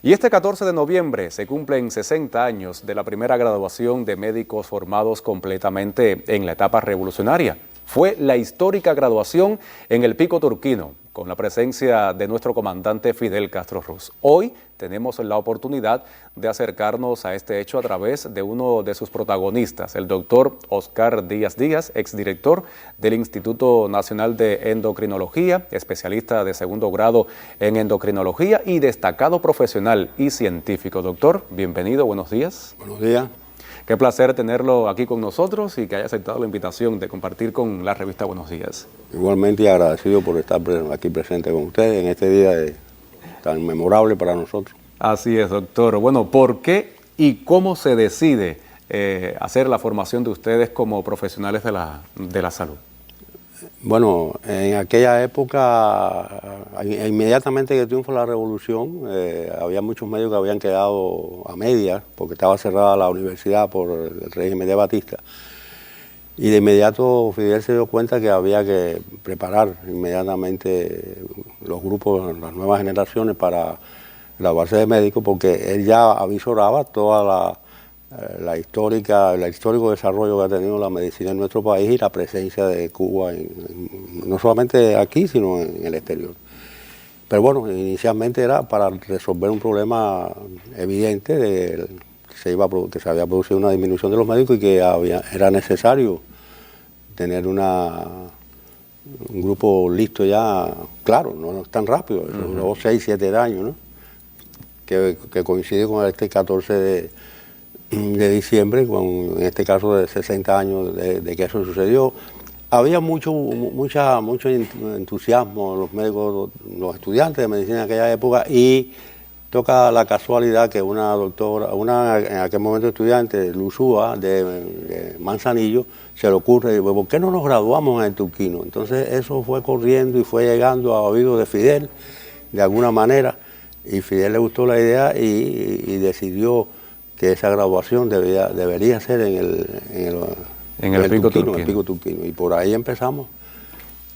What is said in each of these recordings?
Y este 14 de noviembre se cumplen 60 años de la primera graduación de médicos formados completamente en la etapa revolucionaria. Fue la histórica graduación en el Pico Turquino, con la presencia de nuestro comandante Fidel Castro Ruz. Hoy tenemos la oportunidad de acercarnos a este hecho a través de uno de sus protagonistas, el doctor Oscar Díaz Díaz, exdirector del Instituto Nacional de Endocrinología, especialista de segundo grado en endocrinología y destacado profesional y científico. Doctor, bienvenido, buenos días. Buenos días. Qué placer tenerlo aquí con nosotros y que haya aceptado la invitación de compartir con la revista Buenos Días. Igualmente agradecido por estar aquí presente con ustedes en este día tan memorable para nosotros. Así es, doctor. Bueno, ¿por qué y cómo se decide hacer la formación de ustedes como profesionales de la salud? Bueno, en aquella época, inmediatamente que triunfó la revolución, había muchos médicos que habían quedado a medias porque estaba cerrada la universidad por el régimen de Batista. Y de inmediato Fidel se dio cuenta que había que preparar inmediatamente los grupos, las nuevas generaciones para graduarse de médico, porque él ya avisoraba toda el histórico desarrollo que ha tenido la medicina en nuestro país y la presencia de Cuba, no solamente aquí, sino en el exterior. Pero bueno, inicialmente era para resolver un problema evidente de que se había producido una disminución de los médicos y que era necesario tener un grupo listo ya, claro, no es tan rápido, duró 6, 7 años, ¿no? Que coincide con este 14 de diciembre, en este caso de 60 años de que eso sucedió. Había mucho entusiasmo los médicos, los estudiantes de medicina en aquella época, y toca la casualidad que una doctora, en aquel momento estudiante, Luzúa, de Manzanillo, se le ocurre, ¿por qué no nos graduamos en el Turquino? Entonces eso fue corriendo y fue llegando a oídos de Fidel, de alguna manera, y Fidel le gustó la idea y decidió que esa graduación debería ser en el Pico Turquino. Y por ahí empezamos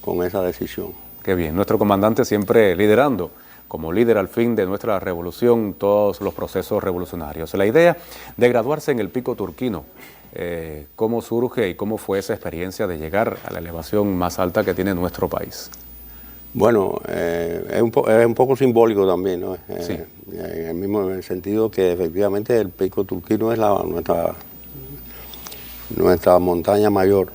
con esa decisión. Qué bien. Nuestro comandante siempre liderando, como líder al fin de nuestra revolución, todos los procesos revolucionarios. La idea de graduarse en el Pico Turquino, ¿cómo surge y cómo fue esa experiencia de llegar a la elevación más alta que tiene nuestro país? Bueno, es un poco simbólico también, ¿no? Sí. En el sentido que efectivamente el Pico Turquino es nuestra montaña mayor.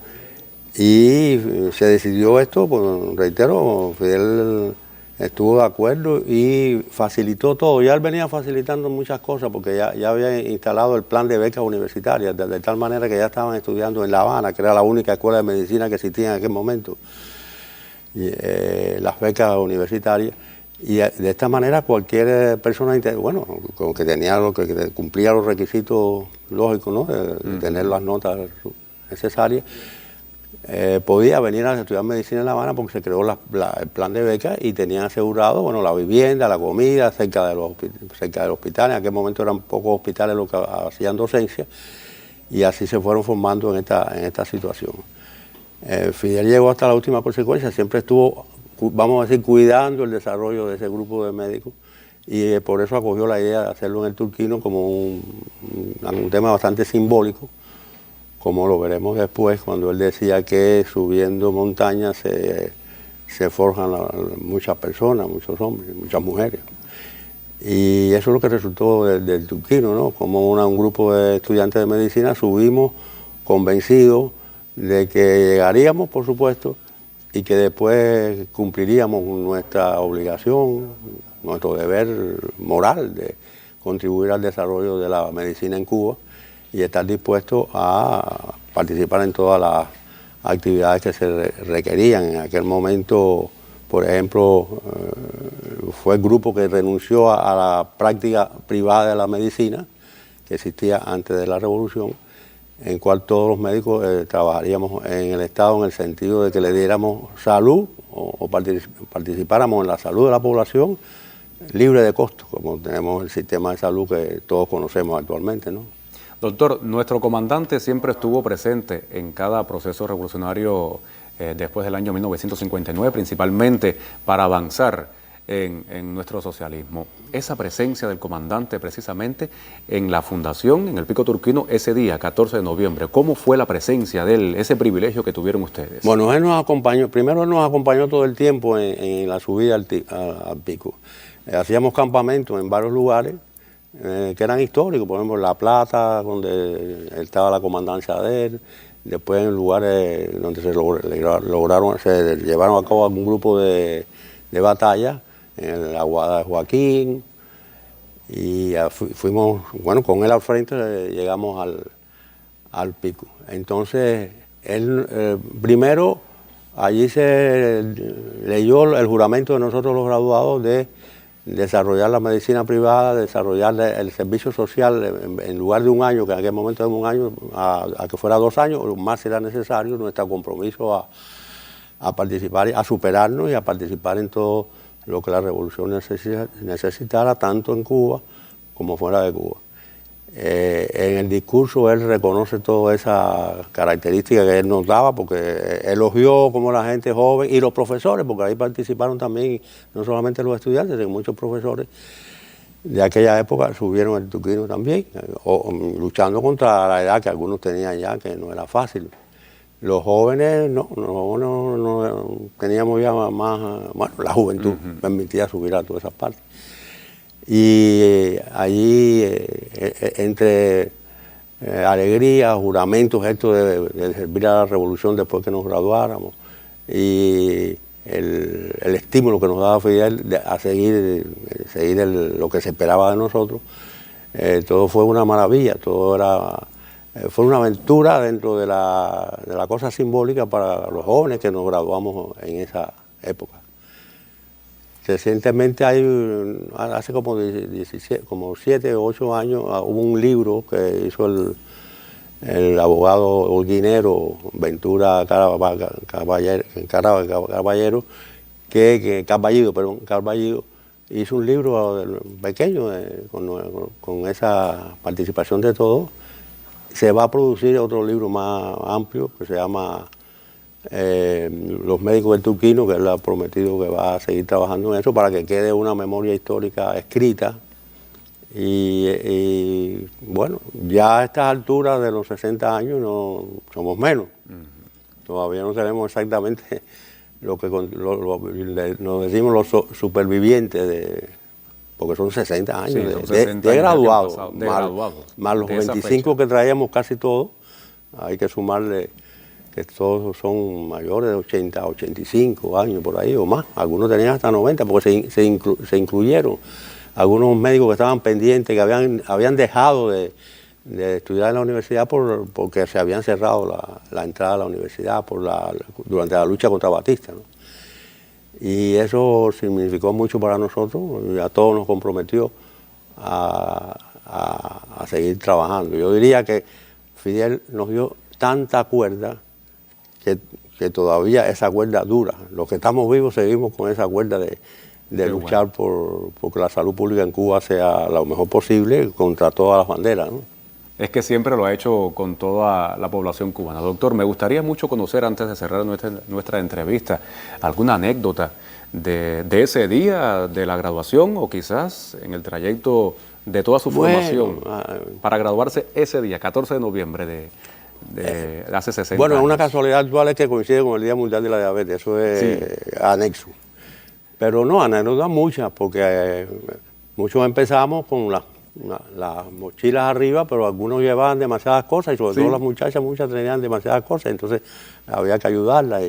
Y se decidió esto, pues, reitero, Fidel estuvo de acuerdo y facilitó todo. Ya él venía facilitando muchas cosas porque ya había instalado el plan de becas universitarias, de tal manera que ya estaban estudiando en La Habana, que era la única escuela de medicina que existía en aquel momento, las becas universitarias. Y de esta manera cualquier persona, bueno, que cumplía los requisitos lógicos, ¿no? De tener las notas necesarias, podía venir a estudiar medicina en La Habana porque se creó el plan de becas y tenían asegurado, bueno, la vivienda, la comida, cerca del hospital. En aquel momento eran pocos hospitales los que hacían docencia, y así se fueron formando en esta situación. Fidel llegó hasta la última consecuencia, siempre estuvo, vamos a decir, cuidando el desarrollo de ese grupo de médicos, y por eso acogió la idea de hacerlo en el Turquino como un tema bastante simbólico, como lo veremos después, cuando él decía que subiendo montañas se forjan muchas personas, muchos hombres, muchas mujeres. Y eso es lo que resultó del Turquino, ¿no? Como un grupo de estudiantes de medicina subimos convencidos de que llegaríamos, por supuesto, y que después cumpliríamos nuestra obligación, nuestro deber moral de contribuir al desarrollo de la medicina en Cuba y estar dispuestos a participar en todas las actividades que se requerían. En aquel momento, por ejemplo, fue el grupo que renunció a la práctica privada de la medicina, que existía antes de la revolución, en cual todos los médicos trabajaríamos en el Estado en el sentido de que le diéramos salud o participáramos en la salud de la población libre de costos, como tenemos el sistema de salud que todos conocemos actualmente, ¿no? Doctor, nuestro comandante siempre estuvo presente en cada proceso revolucionario después del año 1959, principalmente para avanzar en nuestro socialismo. Esa presencia del comandante precisamente en la fundación, en el Pico Turquino, ese día, 14 de noviembre, ¿cómo fue la presencia de él, ese privilegio que tuvieron ustedes? Bueno, él nos acompañó, primero él nos acompañó todo el tiempo en la subida al pico. Hacíamos campamentos en varios lugares que eran históricos, por ejemplo, La Plata, donde estaba la comandancia de él, después en lugares donde se llevaron a cabo algún grupo de batalla, en la Guada de Joaquín, y fuimos, bueno, con él al frente llegamos al pico. Entonces, él primero, allí se leyó el juramento de nosotros los graduados de desarrollar la medicina privada, desarrollar el servicio social en lugar de un año, que en aquel momento era un año, a que fuera 2 años, o más era necesario, nuestro compromiso a participar, a superarnos y a participar en todo lo que la revolución necesitara, tanto en Cuba como fuera de Cuba. En el discurso él reconoce todas esas características que él nos daba, porque elogió como la gente joven y los profesores, porque ahí participaron también no solamente los estudiantes, sino muchos profesores de aquella época subieron el Turquino también, luchando contra la edad que algunos tenían ya, que no era fácil. Los jóvenes no teníamos ya más, bueno, la juventud permitía subir a todas esas partes. Y allí, entre alegría, juramentos, esto de servir a la revolución después que nos graduáramos, y el estímulo que nos daba Fidel a seguir lo que se esperaba de nosotros, todo fue una maravilla, fue una aventura dentro de la cosa simbólica para los jóvenes que nos graduamos en esa época. Recientemente, hace como 7 o 8 años, hubo un libro que hizo el abogado holguinero Ventura Carballido, Carballido, hizo un libro pequeño con esa participación de todos. Se va a producir otro libro más amplio que se llama Los médicos del Turquino, que él ha prometido que va a seguir trabajando en eso para que quede una memoria histórica escrita. Y bueno, ya a estas alturas de los 60 años no somos menos. Todavía no tenemos exactamente lo que nos decimos los supervivientes porque son 60 años de graduados, más los 25 que traíamos casi todos. Hay que sumarle que todos son mayores de 80, 85 años por ahí o más. Algunos tenían hasta 90 porque se incluyeron. Algunos médicos que estaban pendientes, que habían dejado de estudiar en la universidad porque se habían cerrado la entrada a la universidad durante la lucha contra Batista, ¿no? Y eso significó mucho para nosotros, y a todos nos comprometió a seguir trabajando. Yo diría que Fidel nos dio tanta cuerda que todavía esa cuerda dura. Los que estamos vivos seguimos con esa cuerda de luchar porque la salud pública en Cuba sea lo mejor posible contra todas las banderas, ¿no? Es que siempre lo ha hecho con toda la población cubana. Doctor, me gustaría mucho conocer, antes de cerrar nuestra entrevista, alguna anécdota de ese día de la graduación o quizás en el trayecto de toda su formación para graduarse ese día, 14 de noviembre de hace 60 años. Bueno, una casualidad actual es que coincide con el Día Mundial de la Diabetes, eso es anexo. Pero no, anécdotas muchas, porque muchos empezamos con las mochilas arriba, pero algunos llevaban demasiadas cosas, y sobre todo las muchachas, muchas tenían demasiadas cosas, entonces había que ayudarlas,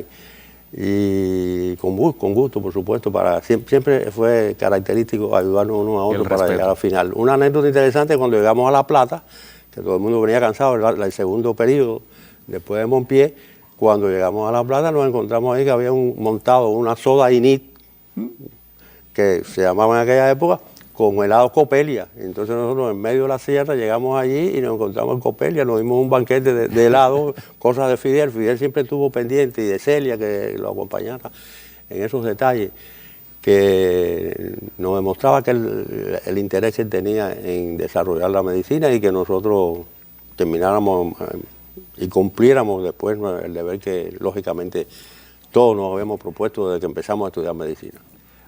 y con gusto, por supuesto, siempre fue característico ayudarnos unos a otros para llegar al final. Una anécdota interesante, cuando llegamos a La Plata, que todo el mundo venía cansado, el segundo periodo, después de Monpié, cuando llegamos a La Plata nos encontramos ahí que había montado una soda Init, que se llamaba en aquella época, con helados Copelia. Entonces nosotros en medio de la sierra llegamos allí y nos encontramos en Copelia, nos dimos un banquete de helados, cosas de Fidel. Fidel siempre estuvo pendiente, y de Celia, que lo acompañara en esos detalles, que nos demostraba que el interés que él tenía en desarrollar la medicina y que nosotros termináramos y cumpliéramos después el deber que lógicamente todos nos habíamos propuesto desde que empezamos a estudiar medicina.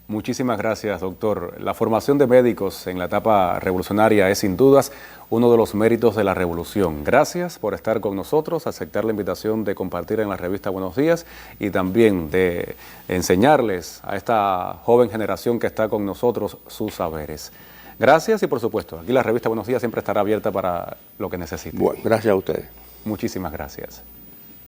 Muchísimas gracias, doctor. La formación de médicos en la etapa revolucionaria es sin dudas uno de los méritos de la revolución. Gracias por estar con nosotros, aceptar la invitación de compartir en la revista Buenos Días y también de enseñarles a esta joven generación que está con nosotros sus saberes. Gracias y por supuesto, aquí la revista Buenos Días siempre estará abierta para lo que necesiten. Bueno, gracias a ustedes. Muchísimas gracias.